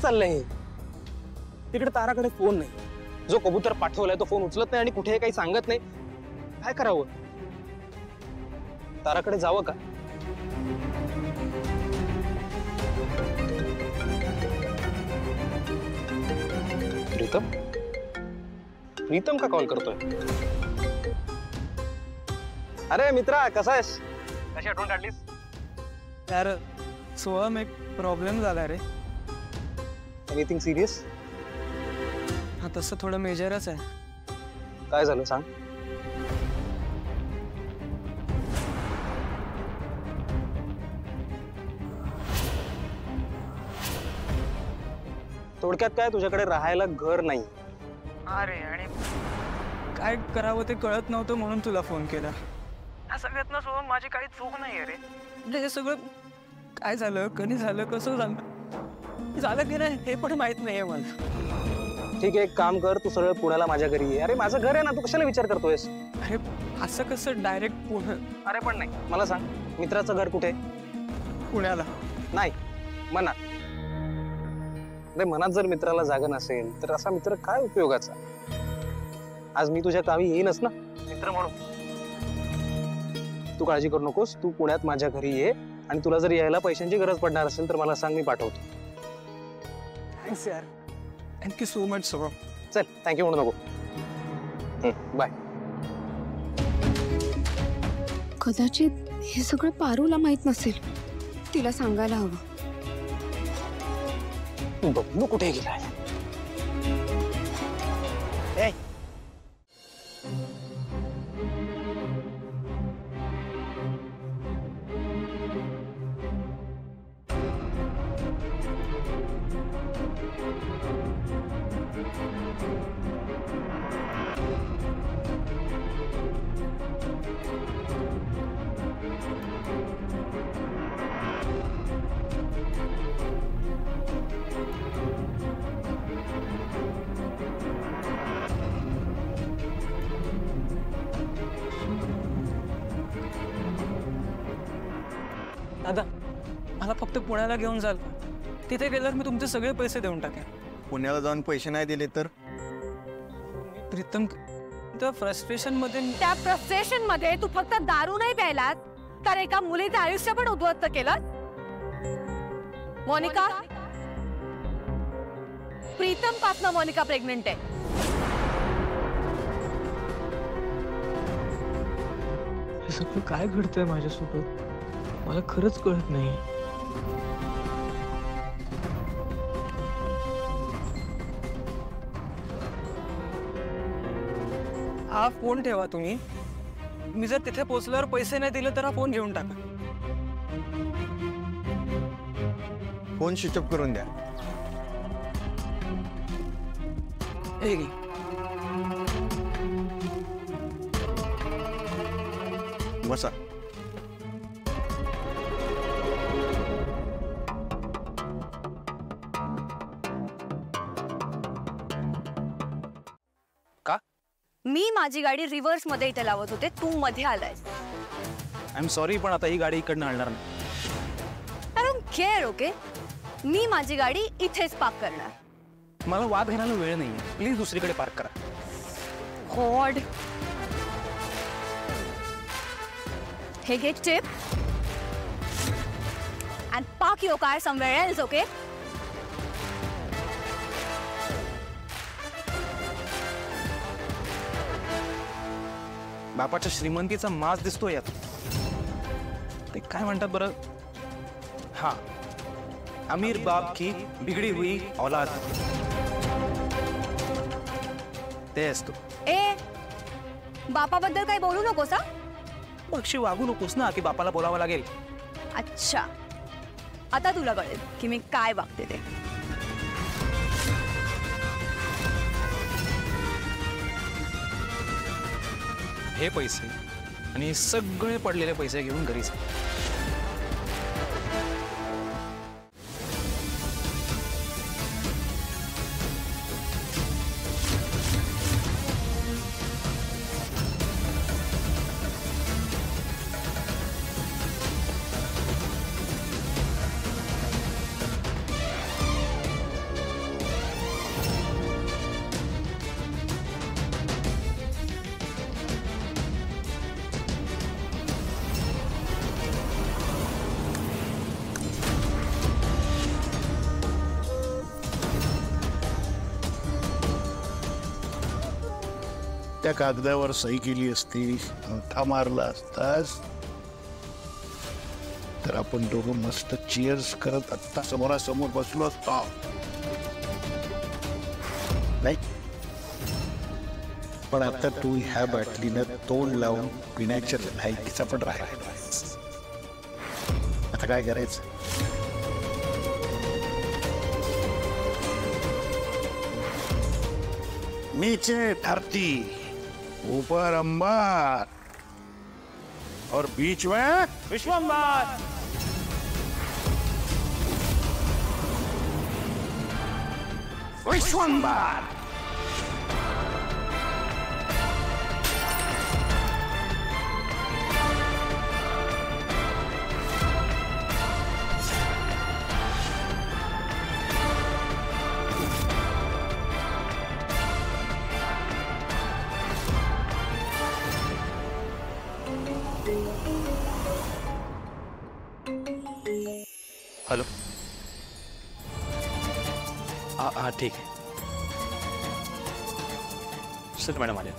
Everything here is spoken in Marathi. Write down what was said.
चाललंय हे? तिकडे ताराकडे फोन नाही, जो कबूतर पाठवलाय तो फोन उचलत नाही आणि कुठे काही सांगत नाही. काय करावं? ताराकडे जावं का? प्रीतम प्रीतम का कॉल करतोय? अरे मित्रा, कसा आहेस? कशी आठवण काढलीस? यार सोहम, एक प्रॉब्लेम झाला रे. Anything serious? हा, तसं थोडं मेजरच आहे. काय झालं सांग. थोडक्यात काय, तुझ्याकडे राहायला घर नाही. अरे, आणि काय करावं ते कळत नव्हतं म्हणून तुला फोन केला. सगळ्यात ना सोहम, माझी काही चूक नाही रे. म्हणजे हे सगळं काय झालं, कधी झालं, कसं झालं की नाही हे पण माहित नाहीये मला. ठीक आहे, एक काम कर, तू सरळ पुण्याला माझ्या घरी ये. अरे माझं घर आहे ना, तू कशाला विचार करतोयस? अरे असं कसं डायरेक्ट पुणे? अरे पण नाही, मला सांग, मित्राचं घर कुठे? पुण्याला नाही, मनात. अरे मनात जर मित्राला जागा नसेल तर असा मित्र काय उपयोगाचा? आज मी तुझ्या गावी येईनच ना मित्र म्हणून. तू काळजी करू नकोस, तू पुण्यात माझ्या घरी ये आणि तुला जर यायला पैशांची गरज पडणार असेल तर मला सांग, मी पाठवतो. थँक्स यार, थँक्यू सो मच सोहम. चल, थँक्यू म्हणू नको. बाय. कदाचित हे सगळं पारूला माहित नसेल, तिला सांगायला हवं. बबलू कुठे गेलाय? दादा, मला फक्त पुण्याला घेऊन जाल. तिथे गेल्यावर मी तुमचे सगळे पैसे देऊन टाकेन. पुण्याला जाऊन पैसे नाही दिले तर? प्रीतम, त्या फ्रस्ट्रेशन मध्ये तू फक्त दारू नाही प्यायलास, तर एका मुलीचं आयुष्य पण उद्ध्वस्त केलं. मोनिका, प्रीतम पासनं मोनिका प्रेग्नेंट आहे. हे सगळं काय घडतंय माझ्यासोबत मला खरंच कळत नाही. हा फोन ठेवा तुम्ही. मी जर तिथे पोहोचल्यावर पैसे नाही दिले तर हा फोन घेऊन टाका. फोन स्विच ऑफ करून द्या. हे घे. बसा. मी माझी गाडी रिव्हर्स मध्ये इथे लावत होते, तू मध्ये आलायस. आय एम सॉरी, पण आता ही गाडी इकडनं आणणार नाही. I don't care. ओके, मी माझी गाडी इथेच पार्क करणार. मला वाद घालायला वेळ नाही, प्लीज दुसरीकडे पार्क करा. गॉड, हे घे tip and park your car somewhere else. Okay, बापाच्या श्रीमंतीचा माज दिसतो यात. ते काय म्हणतात बरं? हा, अमीर बाप की बिगड़ी हुई औलाद. ते असतो. ए, बापाबद्दल काही बोलू नकोस हा. अक्षी वागू नकोस ना की बापाला बोलावं लागेल. अच्छा, आता तुला कळेल की मी काय वागते ते. हे पैसे आणि सगळे पडलेले पैसे घेऊन घरी जा. त्या कागदावर सही केली असती, अंगठा मारला असतास, तर आपण दोघं मस्त चिअर्स करत आत्ता समोरासमोर बसलो असतो. नाही, पण आता तू ह्या बाटलीनं तोंड लावून पिण्याच्या लायकीचा पण राहिला. आता काय करायचं? नीचे धरती, ऊपर अंबर और बीच में विश्वंबर. विश्वंबर. हेलो. हाँ ठीक है सर, मैडम आ जाए.